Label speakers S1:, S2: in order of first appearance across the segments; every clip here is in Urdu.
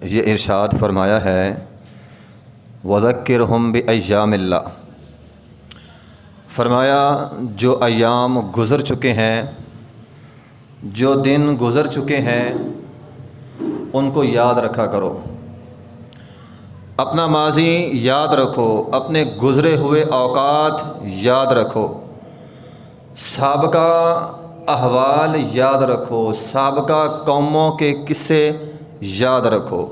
S1: یہ ارشاد فرمایا ہے وذکرہم بایام اللہ، فرمایا جو ایام گزر چکے ہیں، جو دن گزر چکے ہیں ان کو یاد رکھا کرو، اپنا ماضی یاد رکھو، اپنے گزرے ہوئے اوقات یاد رکھو، سابقہ احوال یاد رکھو، سابقہ قوموں کے قصے یاد رکھو۔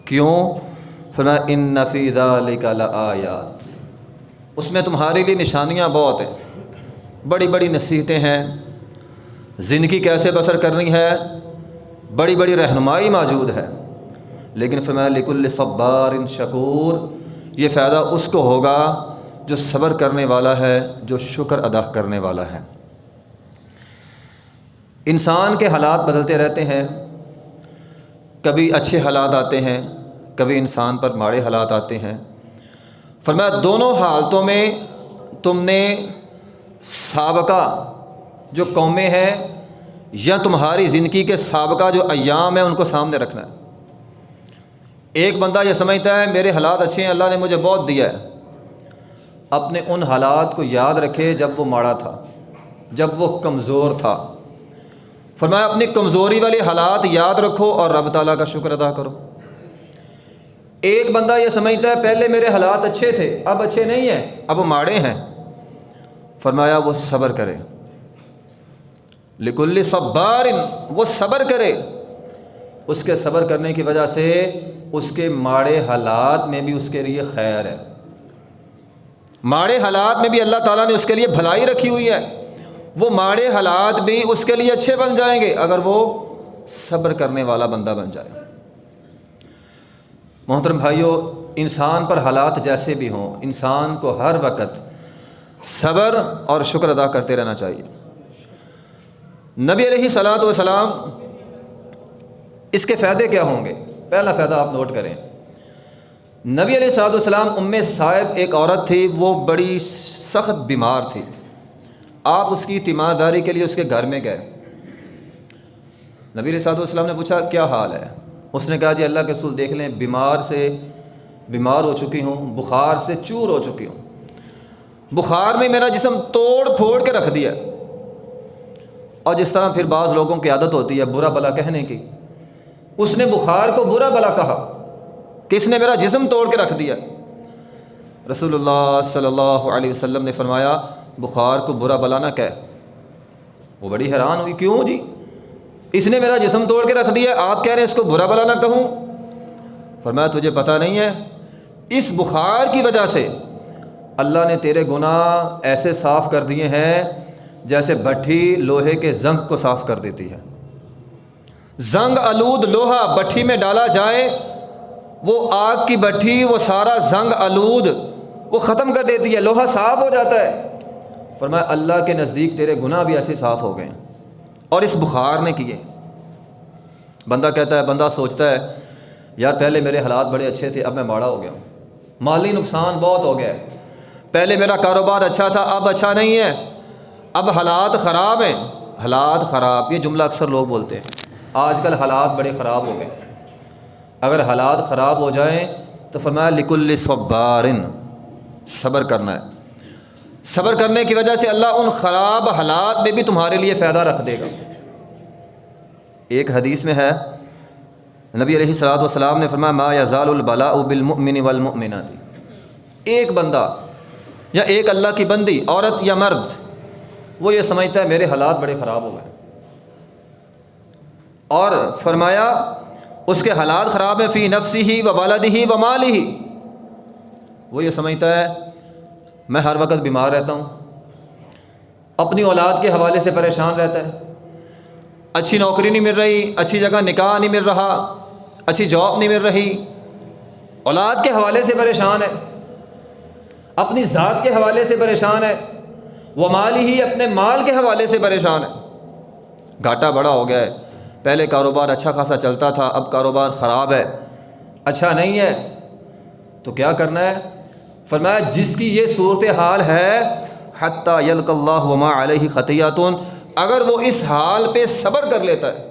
S1: کیوں؟ فرمایا ان فی ذلک لآیات، اس میں تمہارے لیے نشانیاں بہت ہیں، بڑی بڑی نصیحتیں ہیں، زندگی کیسے بسر کرنی ہے بڑی بڑی رہنمائی موجود ہے۔ لیکن فرمایا لکل صبار شکور، یہ فائدہ اس کو ہوگا جو صبر کرنے والا ہے، جو شکر ادا کرنے والا ہے۔ انسان کے حالات بدلتے رہتے ہیں، کبھی اچھے حالات آتے ہیں، کبھی انسان پر ماڑے حالات آتے ہیں۔ فرمایا دونوں حالتوں میں تم نے سابقہ جو قومیں ہیں یا تمہاری زندگی کے سابقہ جو ایام ہیں ان کو سامنے رکھنا ہے۔ ایک بندہ یہ سمجھتا ہے میرے حالات اچھے ہیں، اللہ نے مجھے بہت دیا ہے، اپنے ان حالات کو یاد رکھے جب وہ ماڑا تھا، جب وہ کمزور تھا۔ فرمایا اپنی کمزوری والے حالات یاد رکھو اور رب تعالیٰ کا شکر ادا کرو۔ ایک بندہ یہ سمجھتا ہے پہلے میرے حالات اچھے تھے، اب اچھے نہیں ہیں، اب ماڑے ہیں۔ فرمایا وہ صبر کرے، لکل صبار، وہ صبر کرے، اس کے صبر کرنے کی وجہ سے اس کے ماڑے حالات میں بھی اس کے لیے خیر ہے، ماڑے حالات میں بھی اللہ تعالیٰ نے اس کے لیے بھلائی رکھی ہوئی ہے، وہ ماڑے حالات بھی اس کے لیے اچھے بن جائیں گے اگر وہ صبر کرنے والا بندہ بن جائے۔ محترم بھائیو، انسان پر حالات جیسے بھی ہوں، انسان کو ہر وقت صبر اور شکر ادا کرتے رہنا چاہیے۔ نبی علیہ الصلوۃ والسلام، اس کے فائدے کیا ہوں گے؟ پہلا فائدہ آپ نوٹ کریں، نبی علیہ الصلوۃ والسلام ام صائب ایک عورت تھی، وہ بڑی سخت بیمار تھی، آپ اس کی تیمارداری کے لیے اس کے گھر میں گئے۔ نبی علیہ الصلوۃ والسلام نے پوچھا کیا حال ہے؟ اس نے کہا جی اللہ کے رسول دیکھ لیں، بیمار ہو چکی ہوں، بخار سے چور ہو چکی ہوں، بخار میں میرا جسم توڑ پھوڑ کے رکھ دیا، اور جس طرح پھر بعض لوگوں کی عادت ہوتی ہے برا بلا کہنے کی، اس نے بخار کو برا بلا کہا کہ اس نے میرا جسم توڑ کے رکھ دیا۔ رسول اللہ صلی اللہ علیہ وسلم نے فرمایا بخار کو برا بلا نہ کہہ۔ وہ بڑی حیران ہوئی، کیوں جی؟ اس نے میرا جسم توڑ کے رکھ دیا، آپ کہہ رہے ہیں اس کو برا بلا نہ کہوں؟ فرمایا تجھے پتہ نہیں ہے، اس بخار کی وجہ سے اللہ نے تیرے گناہ ایسے صاف کر دیے ہیں جیسے بھٹی لوہے کے زنگ کو صاف کر دیتی ہے۔ زنگ آلود لوہا بھٹی میں ڈالا جائے، وہ آگ کی بھٹی وہ سارا زنگ آلود وہ ختم کر دیتی ہے، لوہا صاف ہو جاتا ہے۔ فرمایا اللہ کے نزدیک تیرے گناہ بھی ایسے صاف ہو گئے ہیں، اور اس بخار نے کیے۔ بندہ سوچتا ہے یار پہلے میرے حالات بڑے اچھے تھے، اب میں ماڑا ہو گیا ہوں، مالی نقصان بہت ہو گیا ہے، پہلے میرا کاروبار اچھا تھا اب اچھا نہیں ہے، اب حالات خراب ہیں۔ حالات خراب، یہ جملہ اکثر لوگ بولتے ہیں، آج کل حالات بڑے خراب ہو گئے۔ اگر حالات خراب ہو جائیں تو فرمایا لکل صبار، صبر کرنا ہے، صبر کرنے کی وجہ سے اللہ ان خراب حالات میں بھی تمہارے لیے فائدہ رکھ دے گا۔ ایک حدیث میں ہے نبی علیہ الصلوۃ والسلام نے فرمایا ما یزال البلاء بالمؤمن والمؤمنات، ایک بندہ یا ایک اللہ کی بندی، عورت یا مرد، وہ یہ سمجھتا ہے میرے حالات بڑے خراب ہو گئے، اور فرمایا اس کے حالات خراب ہیں فی نفسہ و ولدہ و مالہ، وہ یہ سمجھتا ہے میں ہر وقت بیمار رہتا ہوں، اپنی اولاد کے حوالے سے پریشان رہتا ہے، اچھی نوکری نہیں مل رہی، اچھی جگہ نکاح نہیں مل رہا، اچھی جاب نہیں مل رہی، اولاد کے حوالے سے پریشان ہے، اپنی ذات کے حوالے سے پریشان ہے، وہ مال ہی اپنے مال کے حوالے سے پریشان ہے، گھاٹا بڑا ہو گیا ہے، پہلے کاروبار اچھا خاصا چلتا تھا، اب کاروبار خراب ہے، اچھا نہیں ہے، تو کیا کرنا ہے؟ فرمایا جس کی یہ صورتحال ہے حتی یلق اللہ وما علیہ خطیئۃ، اگر وہ اس حال پہ صبر کر لیتا ہے،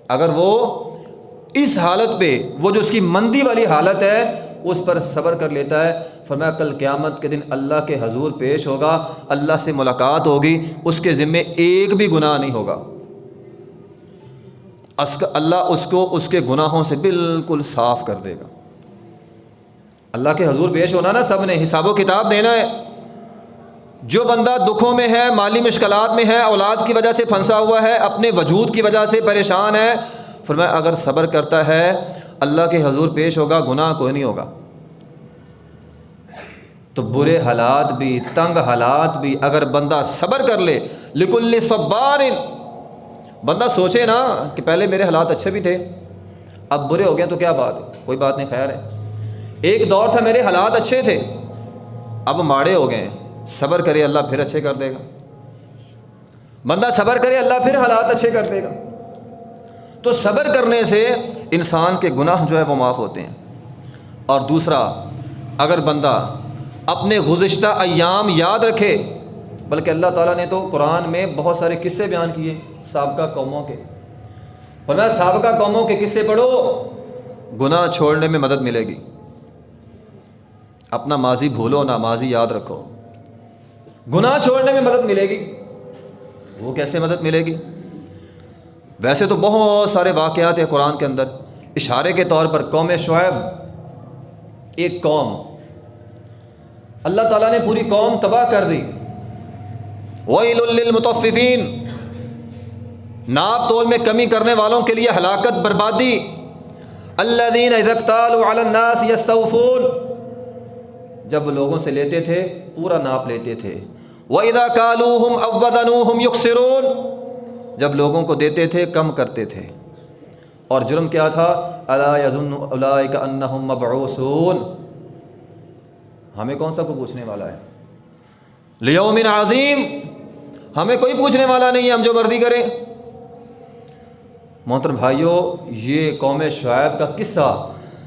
S1: اگر وہ اس حالت پہ وہ جو اس کی مندی والی حالت ہے اس پر صبر کر لیتا ہے، فرمایا کل قیامت کے دن اللہ کے حضور پیش ہوگا، اللہ سے ملاقات ہوگی، اس کے ذمے ایک بھی گناہ نہیں ہوگا، اللہ اس کو اس کے گناہوں سے بالکل صاف کر دے گا۔ اللہ کے حضور پیش ہونا نا، سب نے حساب و کتاب دینا ہے۔ جو بندہ دکھوں میں ہے، مالی مشکلات میں ہے، اولاد کی وجہ سے پھنسا ہوا ہے، اپنے وجود کی وجہ سے پریشان ہے، فرمایا اگر صبر کرتا ہے اللہ کے حضور پیش ہوگا، گناہ کوئی نہیں ہوگا۔ تو برے حالات بھی، تنگ حالات بھی اگر بندہ صبر کر لے، لکل صبار، بندہ سوچے نا کہ پہلے میرے حالات اچھے بھی تھے، اب برے ہو گئے تو کیا بات ہے، کوئی بات نہیں، خیر ہے، ایک دور تھا میرے حالات اچھے تھے اب ماڑے ہو گئے ہیں، صبر کرے اللہ پھر اچھے کر دے گا۔ بندہ صبر کرے اللہ پھر حالات اچھے کر دے گا۔ تو صبر کرنے سے انسان کے گناہ جو ہے وہ معاف ہوتے ہیں۔ اور دوسرا، اگر بندہ اپنے گزشتہ ایام یاد رکھے، بلکہ اللہ تعالیٰ نے تو قرآن میں بہت سارے قصے بیان کیے سابقہ قوموں کے، فرمایا سابقہ قوموں کے قصے پڑھو، گناہ چھوڑنے میں مدد ملے گی۔ اپنا ماضی بھولو نہ، ماضی یاد رکھو، گناہ چھوڑنے میں مدد ملے گی۔ وہ کیسے مدد ملے گی؟ ویسے تو بہت سارے واقعات ہیں قرآن کے اندر، اشارے کے طور پر قوم شعیب، ایک قوم، اللہ تعالیٰ نے پوری قوم تباہ کر دی۔ وَيْلٌ لِّلْمُطَفِّفِينَ، ناپ تول میں کمی کرنے والوں کے لیے ہلاکت، بربادی۔ الَّذِينَ إِذَا اكْتَالُوا عَلَى النَّاسِ يَسْتَوْفُونَ، جب وہ لوگوں سے لیتے تھے پورا ناپ لیتے تھے۔ وَإِذَا كَالُوهُمْ أَو وَّزَنُوهُمْ يُخْسِرُونَ، جب لوگوں کو دیتے تھے کم کرتے تھے۔ اور جرم کیا تھا؟ أَلَا يَظُنُّ أُولَٰئِكَ أَنَّهُم مَّبْعُوثُونَ، ہمیں کون سا کو پوچھنے والا ہے؟ لیوم عظیم، ہمیں کوئی پوچھنے والا نہیں ہے، ہم جو مرضی کریں۔ محترم بھائیوں، یہ قوم شعیب کا قصہ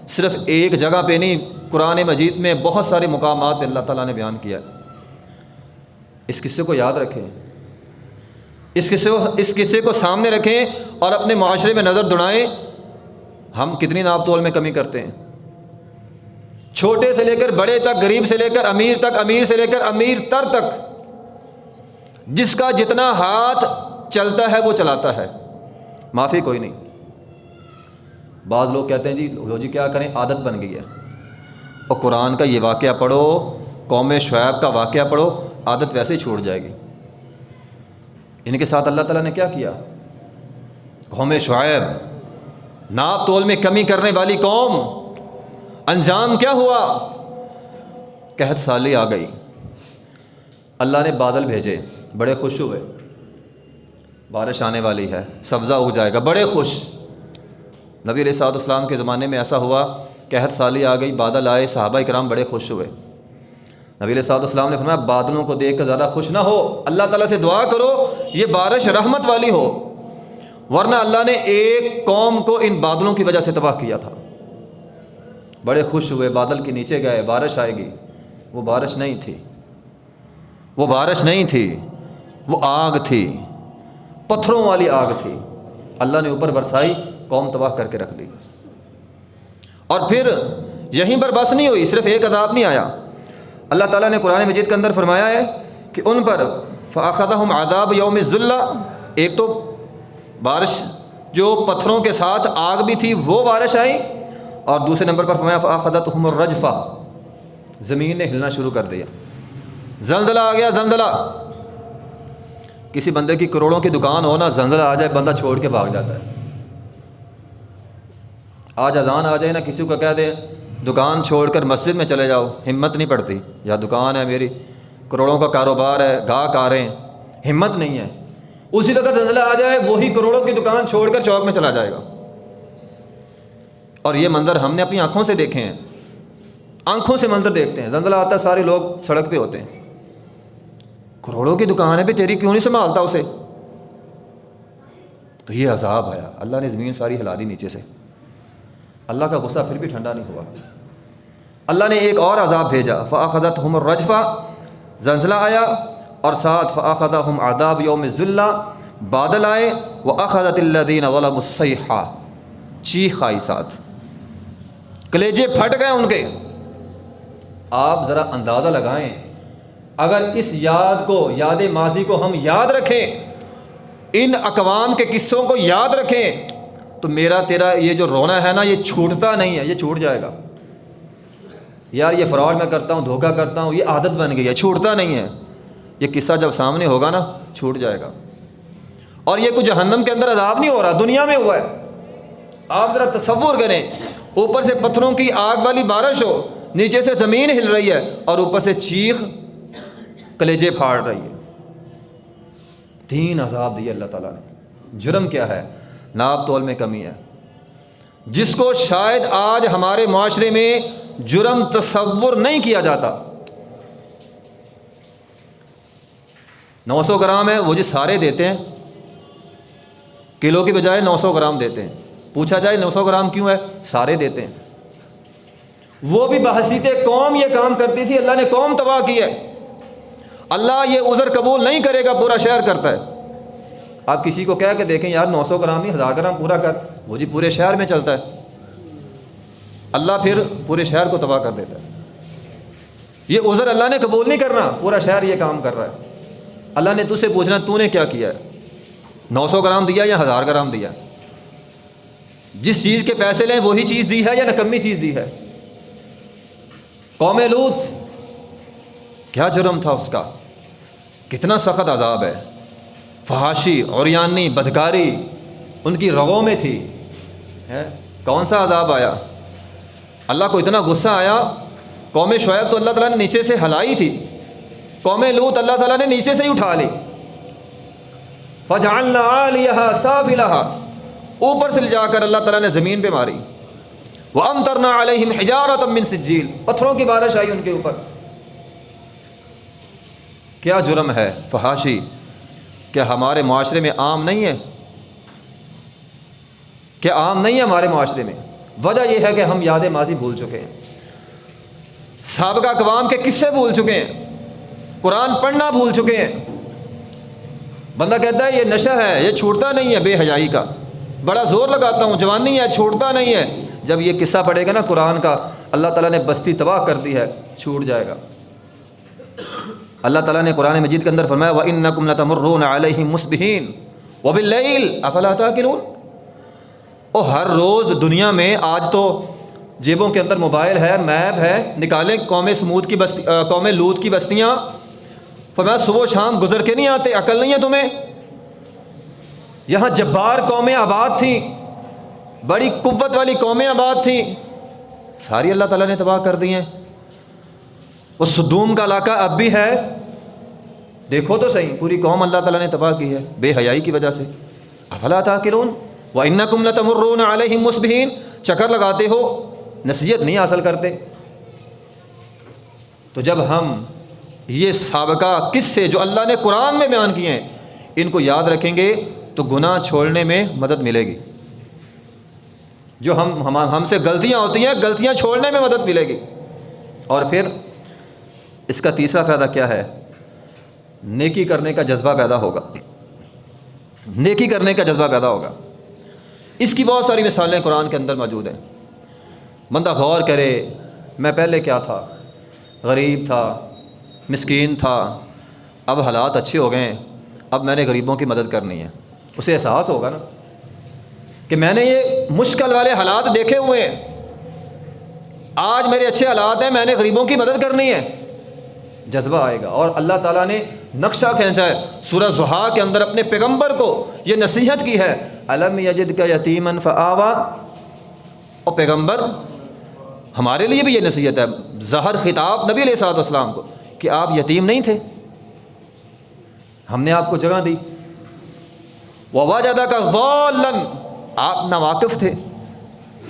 S1: صرف ایک جگہ پہ نہیں، قرآن مجید میں بہت سارے مقامات پہ اللہ تعالیٰ نے بیان کیا ہے۔ اس قصے کو یاد رکھیں، اس قصے کو سامنے رکھیں اور اپنے معاشرے میں نظر دوڑائیں، ہم کتنی ناپ تول میں کمی کرتے ہیں، چھوٹے سے لے کر بڑے تک، غریب سے لے کر امیر تک، امیر سے لے کر امیر تر تک، جس کا جتنا ہاتھ چلتا ہے وہ چلاتا ہے، معافی کوئی نہیں۔ بعض لوگ کہتے ہیں جی کیا کریں، عادت بن گئی ہے۔ اور قرآن کا یہ واقعہ پڑھو، قوم شعیب کا واقعہ پڑھو، عادت ویسے ہی چھوڑ جائے گی۔ ان کے ساتھ اللہ تعالیٰ نے کیا کیا؟ قوم شعیب، ناپ تول میں کمی کرنے والی قوم، انجام کیا ہوا؟ قحط سالی آ گئی، اللہ نے بادل بھیجے، بڑے خوش ہوئے، بارش آنے والی ہے، سبزہ اگ جائے گا، بڑے خوش۔ نبی علیہ الصلوۃ والسلام کے زمانے میں ایسا ہوا، قحط سالی آ گئی، بادل آئے، صحابہ کرام بڑے خوش ہوئے۔ نبی علیہ الصلوۃ والسلام نے فرمایا بادلوں کو دیکھ کر زیادہ خوش نہ ہو، اللہ تعالیٰ سے دعا کرو یہ بارش رحمت والی ہو، ورنہ اللہ نے ایک قوم کو ان بادلوں کی وجہ سے تباہ کیا تھا۔ بڑے خوش ہوئے، بادل کے نیچے گئے، بارش آئے گی، وہ بارش نہیں تھی، وہ بارش نہیں تھی، وہ آگ تھی، پتھروں والی آگ تھی، اللہ نے اوپر برسائی، قوم تباہ کر کے رکھ دی۔ اور پھر یہیں پر بس نہیں ہوئی، صرف ایک عذاب نہیں آیا، اللہ تعالیٰ نے قرآن مجید کے اندر فرمایا ہے کہ ان پر فَأَخَذَهُمْ عَذَابُ يَوْمِ الظُّلَّةِ، ایک تو بارش جو پتھروں کے ساتھ آگ بھی تھی وہ بارش آئی، اور دوسرے نمبر پر فرمایا فَأَخَذَتْهُمُ الرَّجْفَةُ، زمین نے ہلنا شروع کر دیا، زلزلہ آ گیا، زلزلہ۔ کسی بندے کی کروڑوں کی دکان ہو نا، زلزلہ آ جائے بندہ چھوڑ کے بھاگ جاتا ہے۔ آج اذان آ جائے نا، کسی کو کہہ دے دکان چھوڑ کر مسجد میں چلے جاؤ، ہمت نہیں پڑتی، یا دکان ہے میری، کروڑوں کا کاروبار ہے، گاہک آ رہے ہیں، ہمت نہیں ہے۔ اسی وقت زلزلہ آ جائے، وہی کروڑوں کی دکان چھوڑ کر چوک میں چلا جائے گا۔ اور یہ منظر ہم نے اپنی آنکھوں سے دیکھے ہیں، آنکھوں سے منظر دیکھتے ہیں، زلزلہ آتا ہے سارے لوگ سڑک پہ ہوتے ہیں، کروڑوں کی دکان ہے بھی تیری، کیوں نہیں سنبھالتا اسے؟ تو یہ عذاب آیا، اللہ نے زمین ساری ہلا دی نیچے سے، اللہ کا غصہ پھر بھی ٹھنڈا نہیں ہوا، اللہ نے ایک اور عذاب بھیجا، فَأَخَذَتْهُمُ الرَّجْفَةُ، زلزلہ آیا، اور ساتھ فَأَخَذَهُمْ عَذَابُ يَوْمِ الظُّلَّةِ، بادل آئے، وَأَخَذَتِ الَّذِينَ ظَلَمُوا الصَّيْحَةُ، چیخ آئی ساتھ، کلیجے پھٹ گئے ان کے۔ آپ ذرا اندازہ لگائیں، اگر اس یاد کو، یاد ماضی کو ہم یاد رکھیں، ان اقوام کے قصوں کو یاد رکھیں، تو میرا تیرا یہ جو رونا ہے نا، یہ چھوٹتا نہیں ہے، یہ چھوٹ جائے گا۔ یار یہ فراڈ میں کرتا ہوں، دھوکہ کرتا ہوں، یہ عادت بن گئی ہے، چھوٹتا نہیں ہے۔ یہ قصہ جب سامنے ہوگا نا، چھوٹ جائے گا۔ اور یہ کوئی جہنم کے اندر عذاب نہیں ہو رہا، دنیا میں ہوا ہے۔ آپ ذرا تصور کریں، اوپر سے پتھروں کی آگ والی بارش ہو، نیچے سے زمین ہل رہی ہے، اور اوپر سے چیخ کلیجے پھاڑ رہی ہے۔ تین عذاب دیے اللہ تعالیٰ نے۔ جرم کیا ہے؟ ناپ تول میں کمی ہے، جس کو شاید آج ہمارے معاشرے میں جرم تصور نہیں کیا جاتا۔ 900 گرام ہے، وہ جی سارے دیتے ہیں، کلو کی بجائے 900 گرام دیتے ہیں۔ پوچھا جائے 900 گرام کیوں ہے؟ سارے دیتے ہیں۔ وہ بھی بحثیت قوم یہ کام کرتی تھی، اللہ نے قوم تباہ کی ہے۔ اللہ یہ عذر قبول نہیں کرے گا، پورا شہر کرتا ہے۔ آپ کسی کو کہہ کے دیکھیں یار 900 گرام نہیں 1000 گرام پورا کر، وہ جی پورے شہر میں چلتا ہے۔ اللہ پھر پورے شہر کو تباہ کر دیتا ہے۔ یہ عذر اللہ نے قبول نہیں کرنا، پورا شہر یہ کام کر رہا ہے۔ اللہ نے تجھ سے پوچھنا تو نے کیا کیا ہے، 900 گرام دیا یا 1000 گرام دیا؟ جس چیز کے پیسے لیں وہی چیز دی ہے یا نکمی چیز دی ہے؟ قوم لوط کیا جرم تھا اس کا، کتنا سخت عذاب ہے۔ فحاشی، عریانی، بدکاری ان کی رگوں میں تھی۔ کون سا عذاب آیا؟ اللہ کو اتنا غصہ آیا۔ قوم شعیب تو اللہ تعالیٰ نے نیچے سے ہلائی تھی، قوم لوط اللہ تعالیٰ نے نیچے سے ہی اٹھا لی۔ فجعلنا عالیہا سافلہا، اوپر سے لے جا کر اللہ تعالیٰ نے زمین پہ ماری۔ وَأَمْطَرْنَا عَلَيْهِمْ حِجَارَةً مِّن سِجِّيلٍ، پتھروں کی بارش آئی ان کے اوپر۔ کیا جرم ہے فحاشی، کیا ہمارے معاشرے میں عام نہیں ہے؟ کیا عام نہیں ہے ہمارے معاشرے میں؟ وجہ یہ ہے کہ ہم یاد ماضی بھول چکے ہیں، سابقہ اقوام کے قصے بھول چکے ہیں، قرآن پڑھنا بھول چکے ہیں۔ بندہ کہتا ہے یہ نشہ ہے، یہ چھوٹتا نہیں ہے، بے حیائی کا، بڑا زور لگاتا ہوں، جوانی ہے، چھوٹتا نہیں ہے۔ جب یہ قصہ پڑھے گا نا قرآن کا، اللہ تعالیٰ نے بستی تباہ کر دی ہے، چھوٹ جائے گا۔ اللہ تعالیٰ نے قرآن مجید کے اندر فرمایا وَإِنَّكُمْ لَتَمُرُّونَ عَلَيْهِمْ مُصْبِحِينَ وَبِاللَّيْلِ أَفَلَا تَعْقِلُونَ۔ اور ہر روز دنیا میں، آج تو جیبوں کے اندر موبائل ہے، میپ ہے، نکالیں قوم سمود کی بستی، قوم لوط کی بستیاں، فرمایا صبح و شام گزر کے نہیں آتے، عقل نہیں ہے تمہیں؟ یہاں جبار قومیں آباد تھیں، بڑی قوت والی قومیں آباد تھیں، ساری اللہ تعالیٰ نے تباہ کر دی ہیں۔ وہ سدوم کا علاقہ اب بھی ہے، دیکھو تو صحیح، پوری قوم اللہ تعالیٰ نے تباہ کی ہے بے حیائی کی وجہ سے۔ افلا تعقلون وَإِنَّكُمْ لَتَمُرُّونَ عَلَيْهِمْ مُصْبِحِينَ، چکر لگاتے ہو، نصیحت نہیں حاصل کرتے۔ تو جب ہم یہ سابقہ قصے جو اللہ نے قرآن میں بیان کیے ہیں ان کو یاد رکھیں گے تو گناہ چھوڑنے میں مدد ملے گی۔ جو ہم سے غلطیاں ہوتی ہیں، غلطیاں چھوڑنے میں مدد ملے گی۔ اور پھر اس کا تیسرا فائدہ کیا ہے؟ نیکی کرنے کا جذبہ پیدا ہوگا، نیکی کرنے کا جذبہ پیدا ہوگا۔ اس کی بہت ساری مثالیں قرآن کے اندر موجود ہیں۔ بندہ غور کرے، میں پہلے کیا تھا، غریب تھا، مسکین تھا، اب حالات اچھے ہو گئے ہیں، اب میں نے غریبوں کی مدد کرنی ہے۔ اسے احساس ہوگا نا کہ میں نے یہ مشکل والے حالات دیکھے ہوئے ہیں، آج میرے اچھے حالات ہیں، میں نے غریبوں کی مدد کرنی ہے، جذبہ آئے گا۔ اور اللہ تعالیٰ نے نقشہ کھینچا ہے سورہ ضحیٰ کے اندر، اپنے پیغمبر کو یہ نصیحت کی ہے، الم یجدک یتیما فآویٰ۔ اور پیغمبر ہمارے لیے بھی یہ نصیحت ہے، ظاہر خطاب نبی علیہ الصلوۃ والسلام کو، کہ آپ یتیم نہیں تھے، ہم نے آپ کو جگہ دی۔ ووجدک ضالا، آپ ناواقف تھے،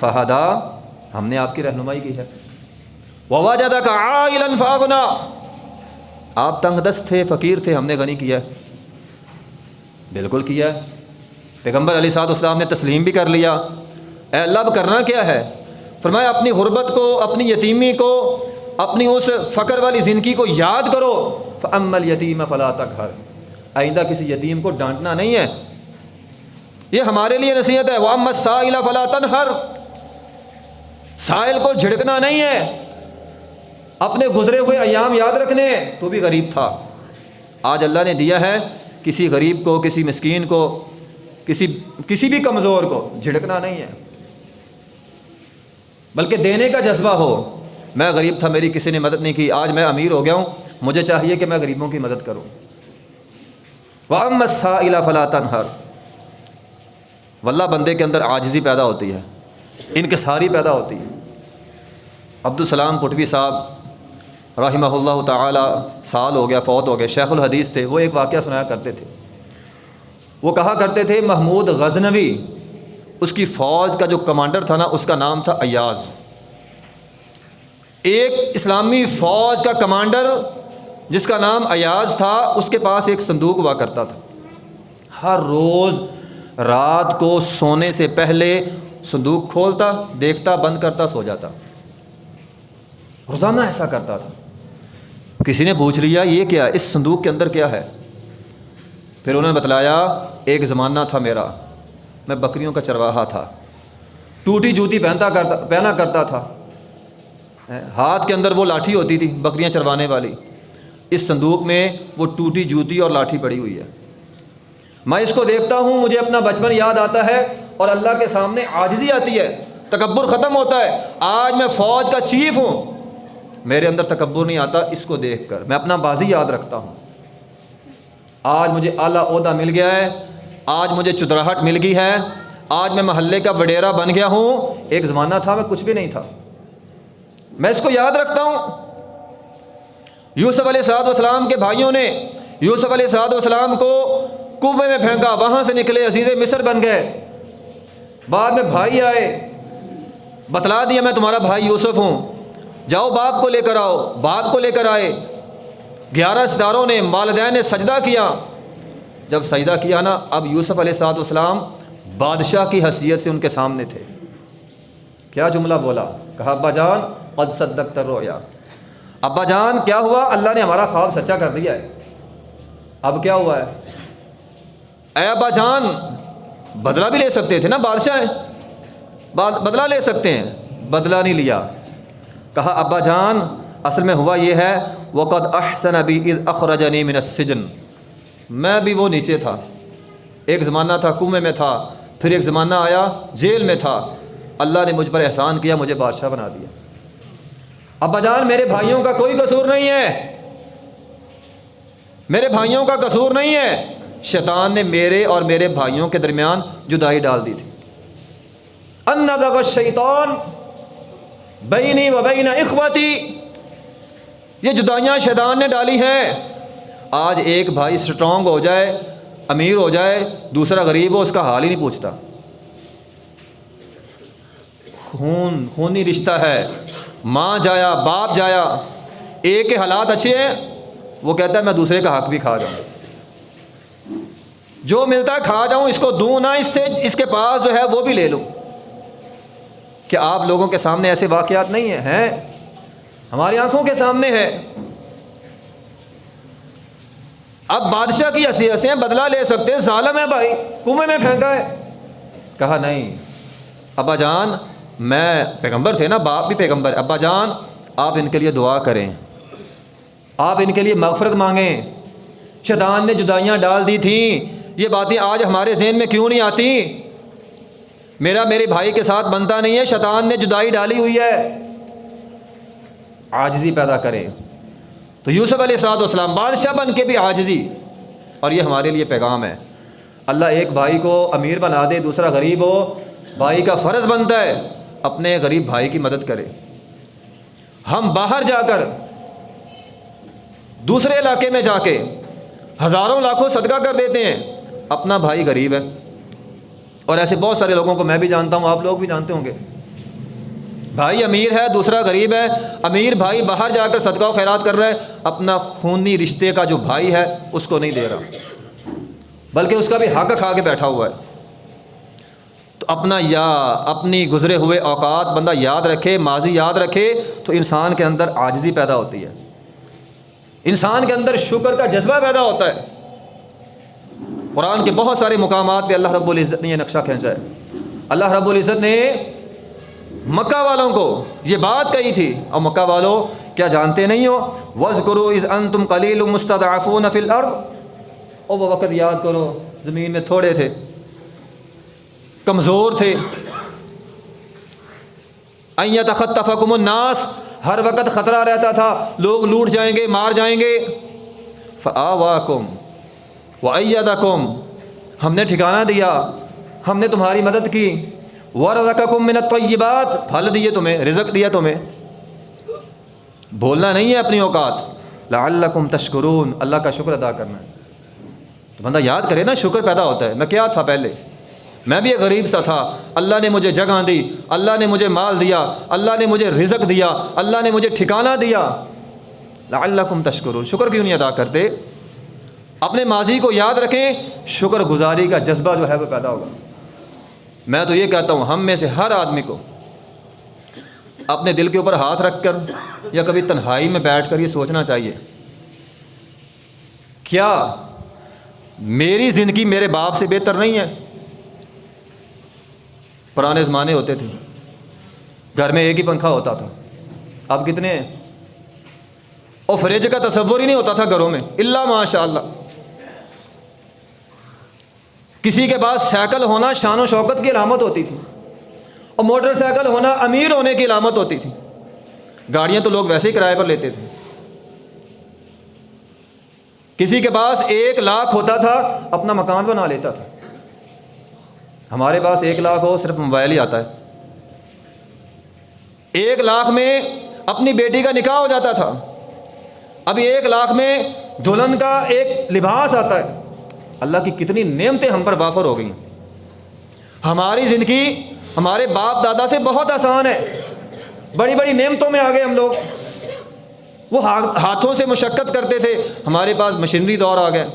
S1: فہدیٰ، ہم نے آپ کی رہنمائی کی ہے۔ ووجدک عائلا فاغنیٰ، آپ تنگ دست تھے، فقیر تھے، ہم نے غنی کیا ہے۔ بالکل کیا ہے۔ پیغمبر علیہ الصلوۃ والسلام نے تسلیم بھی کر لیا، اے اللہ اب کرنا کیا ہے؟ فرمایا اپنی غربت کو، اپنی یتیمی کو، اپنی اس فقر والی زندگی کو یاد کرو۔ فَأَمَّا الْيَتِيمَ فَلَا تَقْهَرْ، آئندہ کسی یتیم کو ڈانٹنا نہیں ہے، یہ ہمارے لیے نصیحت ہے۔ وَأَمَّا السَّائِلَ فَلَا تَنْهَرْ، سائل کو جھڑکنا نہیں ہے، اپنے گزرے ہوئے ایام یاد رکھنے۔ تو بھی غریب تھا، آج اللہ نے دیا ہے، کسی غریب کو، کسی مسکین کو، کسی بھی کمزور کو جھڑکنا نہیں ہے، بلکہ دینے کا جذبہ ہو۔ میں غریب تھا، میری کسی نے مدد نہیں کی، آج میں امیر ہو گیا ہوں، مجھے چاہیے کہ میں غریبوں کی مدد کروں۔ وَأَمَّا السَّائِلَ فَلَا تَنْهَرْ، واللہ بندے کے اندر عاجزی پیدا ہوتی ہے، انکساری پیدا ہوتی ہے۔ عبدالسلام پٹھوی صاحب رحمہ اللہ تعالی سال ہو گیا، فوت ہو گئے، شیخ الحدیث تھے۔ وہ ایک واقعہ سنایا کرتے تھے، وہ کہا کرتے تھے محمود غزنوی، اس کی فوج کا جو کمانڈر تھا نا، اس کا نام تھا ایاز۔ ایک اسلامی فوج کا کمانڈر جس کا نام ایاز تھا، اس کے پاس ایک صندوق ہوا کرتا تھا۔ ہر روز رات کو سونے سے پہلے صندوق کھولتا، دیکھتا، بند کرتا، سو جاتا۔ روزانہ ایسا کرتا تھا۔ کسی نے پوچھ لیا یہ کیا، اس صندوق کے اندر کیا ہے؟ پھر انہوں نے بتلایا ایک زمانہ تھا میرا، میں بکریوں کا چرواہا تھا، ٹوٹی جوتی پہنا کرتا تھا، ہاتھ کے اندر وہ لاٹھی ہوتی تھی بکریاں چروانے والی، اس صندوق میں وہ ٹوٹی جوتی اور لاٹھی پڑی ہوئی ہے۔ میں اس کو دیکھتا ہوں، مجھے اپنا بچپن یاد آتا ہے اور اللہ کے سامنے عاجزی آتی ہے، تکبر ختم ہوتا ہے۔ آج میں فوج کا چیف ہوں، میرے اندر تکبر نہیں آتا، اس کو دیکھ کر میں اپنا بازی یاد رکھتا ہوں۔ آج مجھے اعلیٰ عہدہ مل گیا ہے، آج مجھے چتراہٹ مل گئی ہے، آج میں محلے کا وڈیرا بن گیا ہوں۔ ایک زمانہ تھا میں کچھ بھی نہیں تھا، میں اس کو یاد رکھتا ہوں۔ یوسف علیہ السلام کے بھائیوں نے یوسف علیہ السلام کو کنویں میں پھینکا، وہاں سے نکلے، عزیز مصر بن گئے۔ بعد میں بھائی آئے، بتلا دیا میں تمہارا بھائی یوسف ہوں، جاؤ باپ کو لے کر آؤ، باپ کو لے کر آئے۔ 11 ستاروں نے، والدین نے سجدہ کیا۔ جب سجدہ کیا نا، اب یوسف علیہ السلام بادشاہ کی حیثیت سے ان کے سامنے تھے۔ کیا جملہ بولا؟ کہا ابا جان قد صدقت الرؤیا، ابا جان کیا ہوا، اللہ نے ہمارا خواب سچا کر دیا ہے۔ اب کیا ہوا ہے؟ اے ابا جان، بدلہ بھی لے سکتے تھے نا، بادشاہ ہیں، بدلہ لے سکتے ہیں، بدلہ نہیں لیا۔ کہا ابا جان اصل میں ہوا یہ ہے، وقد احسن بی اذ اخرجنی من السجن، میں بھی وہ نیچے تھا، ایک زمانہ تھا کنویں میں تھا، پھر ایک زمانہ آیا جیل میں تھا، اللہ نے مجھ پر احسان کیا، مجھے بادشاہ بنا دیا۔ ابا جان میرے بھائیوں کا کوئی قصور نہیں ہے، میرے بھائیوں کا قصور نہیں ہے، شیطان نے میرے اور میرے بھائیوں کے درمیان جدائی ڈال دی تھی۔ ان نزغ الشیطان بینی و بین اخوتی، یہ جدائیاں شیطان نے ڈالی ہیں۔ آج ایک بھائی سٹرونگ ہو جائے، امیر ہو جائے، دوسرا غریب ہو، اس کا حال ہی نہیں پوچھتا۔ خونی رشتہ ہے، ماں جایا، باپ جایا، ایک کے حالات اچھے ہیں، وہ کہتا ہے میں دوسرے کا حق بھی کھا جاؤں، جو ملتا ہے کھا جاؤں، اس کو دوں نہ، اس سے اس کے پاس جو ہے وہ بھی لے لوں۔ کہ آپ لوگوں کے سامنے ایسے واقعات نہیں ہیں، ہماری آنکھوں کے سامنے ہے۔ اب بادشاہ کی حیثیت سے بدلہ لے سکتے، ظالم ہے بھائی، کنویں میں پھینکا ہے۔ کہا نہیں ابا جان، میں پیغمبر تھے نا، باپ بھی پیغمبر، ابا جان آپ ان کے لیے دعا کریں، آپ ان کے لیے مغفرت مانگیں۔ شیطان نے جدائیاں ڈال دی تھیں، یہ باتیں آج ہمارے ذہن میں کیوں نہیں آتی؟ میرا میرے بھائی کے ساتھ بنتا نہیں ہے، شیطان نے جدائی ڈالی ہوئی ہے۔ عاجزی پیدا کریں۔ تو یوسف علیہ السلام بادشاہ بن کے بھی عاجزی، اور یہ ہمارے لیے پیغام ہے۔ اللہ ایک بھائی کو امیر بنا دے، دوسرا غریب ہو، بھائی کا فرض بنتا ہے اپنے غریب بھائی کی مدد کرے۔ ہم باہر جا کر، دوسرے علاقے میں جا کے ہزاروں لاکھوں صدقہ کر دیتے ہیں، اپنا بھائی غریب ہے، اور ایسے بہت سارے لوگوں کو میں بھی جانتا ہوں، آپ لوگ بھی جانتے ہوں گے۔ بھائی امیر ہے، دوسرا غریب ہے، امیر بھائی باہر جا کر صدقہ و خیرات کر رہا ہے، اپنا خونی رشتے کا جو بھائی ہے اس کو نہیں دے رہا، بلکہ اس کا بھی حق کھا کے بیٹھا ہوا ہے۔ تو اپنی گزرے ہوئے اوقات بندہ یاد رکھے، ماضی یاد رکھے، تو انسان کے اندر عاجزی پیدا ہوتی ہے، انسان کے اندر شکر کا جذبہ پیدا ہوتا ہے۔ قرآن کے بہت سارے مقامات پہ اللہ رب العزت نے یہ نقشہ کھینچا ہے. اللہ رب العزت نے مکہ والوں کو یہ بات کہی تھی، اور مکہ والوں کیا جانتے نہیں ہو؟ وَاذْكُرُوا إِذْ أَنْتُمْ قَلِيلٌ مُسْتَضْعَفُونَ فِي الْأَرْضِ، اور وہ وقت یاد کرو زمین میں تھوڑے تھے، کمزور تھے. أَن يَتَخَطَّفَكُمُ النَّاسُ، ہر وقت خطرہ رہتا تھا لوگ لوٹ جائیں گے، مار جائیں گے. فَآوَاكُمْ وَأَيَّدَكُمْ، ہم نے ٹھکانہ دیا، ہم نے تمہاری مدد کی. وَرَزَقَكُم مِّنَ الطَّيِّبَاتِ، پھل دیے تمہیں، رزق دیا تمہیں. بولنا نہیں ہے اپنی اوقات. لَعَلَّكُمْ تَشْكُرُونَ، اللہ کا شکر ادا کرنا ہے. تو بندہ یاد کرے نا، شکر پیدا ہوتا ہے. میں کیا تھا پہلے؟ میں بھی ایک غریب سا تھا، اللہ نے مجھے جگہ دی، اللہ نے مجھے مال دیا، اللہ نے مجھے رزق دیا، اللہ نے مجھے ٹھکانہ دیا. لَعَلَّكُمْ تَشْكُرُونَ، شکر کیوں نہیں ادا کرتے؟ اپنے ماضی کو یاد رکھیں، شکر گزاری کا جذبہ جو ہے وہ پیدا ہوگا. میں تو یہ کہتا ہوں ہم میں سے ہر آدمی کو اپنے دل کے اوپر ہاتھ رکھ کر یا کبھی تنہائی میں بیٹھ کر یہ سوچنا چاہیے، کیا میری زندگی میرے باپ سے بہتر نہیں ہے؟ پرانے زمانے ہوتے تھے، گھر میں ایک ہی پنکھا ہوتا تھا، اب کتنے ہیں؟ اور فریج کا تصور ہی نہیں ہوتا تھا گھروں میں، الا ماشاء اللہ. کسی کے پاس سائیکل ہونا شان و شوکت کی علامت ہوتی تھی، اور موٹر سائیکل ہونا امیر ہونے کی علامت ہوتی تھی. گاڑیاں تو لوگ ویسے ہی کرائے پر لیتے تھے. کسی کے پاس 1 لاکھ ہوتا تھا، اپنا مکان بنا لیتا تھا. ہمارے پاس 1 لاکھ ہو، صرف موبائل ہی آتا ہے. 1 لاکھ میں اپنی بیٹی کا نکاح ہو جاتا تھا. ابھی 1 لاکھ میں دلہن کا ایک لباس آتا ہے. اللہ کی کتنی نعمتیں ہم پر وافر ہو گئی ہیں. ہماری زندگی ہمارے باپ دادا سے بہت آسان ہے. بڑی بڑی نعمتوں میں آ گئے ہم لوگ. وہ ہاتھوں سے مشقت کرتے تھے، ہمارے پاس مشینری دور آ گئے.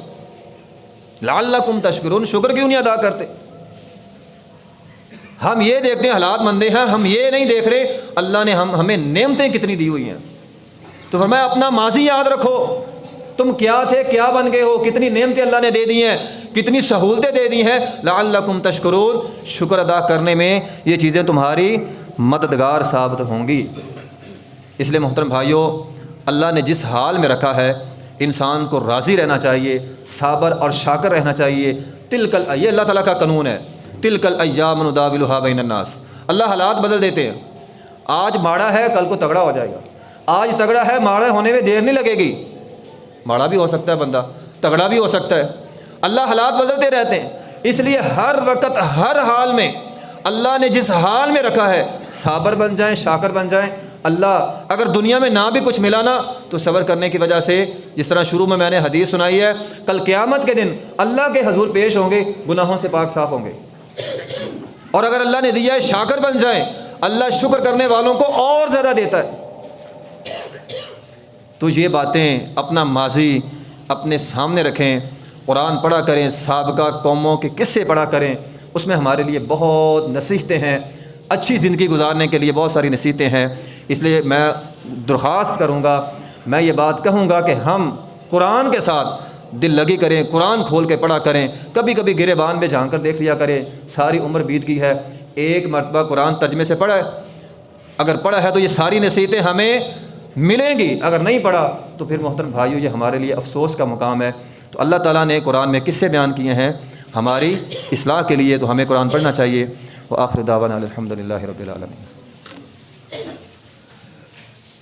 S1: لعلکم تشکرون، شکر کیوں نہیں ادا کرتے؟ ہم یہ دیکھتے ہیں حالات مندے ہیں، ہم یہ نہیں دیکھ رہے اللہ نے ہمیں نعمتیں کتنی دی ہوئی ہیں. تو فرمایا اپنا ماضی یاد رکھو، تم کیا تھے، کیا بن گئے ہو، کتنی نعمتیں اللہ نے دے دی ہیں، کتنی سہولتیں دے دی ہیں. لعلکم تشکرون، شکر ادا کرنے میں یہ چیزیں تمہاری مددگار ثابت ہوں گی. اس لیے محترم بھائیوں، اللہ نے جس حال میں رکھا ہے انسان کو راضی رہنا چاہیے، صابر اور شاکر رہنا چاہیے. یہ اللہ تعالیٰ کا قانون ہے، تلک الایام نداولها بین الناس. اللہ حالات بدل دیتے ہیں. آج ماڑا ہے، کل کو تگڑا ہو جائے گا. آج تگڑا ہے، ماڑا ہونے میں دیر نہیں لگے گی. ماڑا بھی ہو سکتا ہے بندہ، تگڑا بھی ہو سکتا ہے. اللہ حالات بدلتے رہتے ہیں. اس لیے ہر وقت ہر حال میں اللہ نے جس حال میں رکھا ہے صابر بن جائیں، شاکر بن جائیں. اللہ اگر دنیا میں نہ بھی کچھ ملا نا تو صبر کرنے کی وجہ سے، جس طرح شروع میں نے حدیث سنائی ہے، کل قیامت کے دن اللہ کے حضور پیش ہوں گے، گناہوں سے پاک صاف ہوں گے. اور اگر اللہ نے دیا ہے شاکر بن جائیں، اللہ شکر کرنے والوں کو اور زیادہ دیتا ہے. تو یہ باتیں اپنا ماضی اپنے سامنے رکھیں، قرآن پڑھا کریں، سابقہ قوموں کے قصے پڑھا کریں. اس میں ہمارے لیے بہت نصیحتیں ہیں، اچھی زندگی گزارنے کے لیے بہت ساری نصیحتیں ہیں. اس لیے میں درخواست کروں گا، میں یہ بات کہوں گا کہ ہم قرآن کے ساتھ دل لگی کریں، قرآن کھول کے پڑھا کریں. کبھی کبھی گریبان میں جھانک کر دیکھ لیا کریں. ساری عمر بیت گئی ہے، ایک مرتبہ قرآن ترجمے سے پڑھا ہے. اگر پڑھا ہے تو یہ ساری نصیحتیں ہمیں ملیں گی. اگر نہیں پڑھا تو پھر محترم بھائیو یہ ہمارے لیے افسوس کا مقام ہے. تو اللہ تعالیٰ نے قرآن میں قصے بیان کیے ہیں ہماری اصلاح کے لیے، تو ہمیں قرآن پڑھنا چاہیے. وآخر دعوانا الحمد للہ رب العالمین.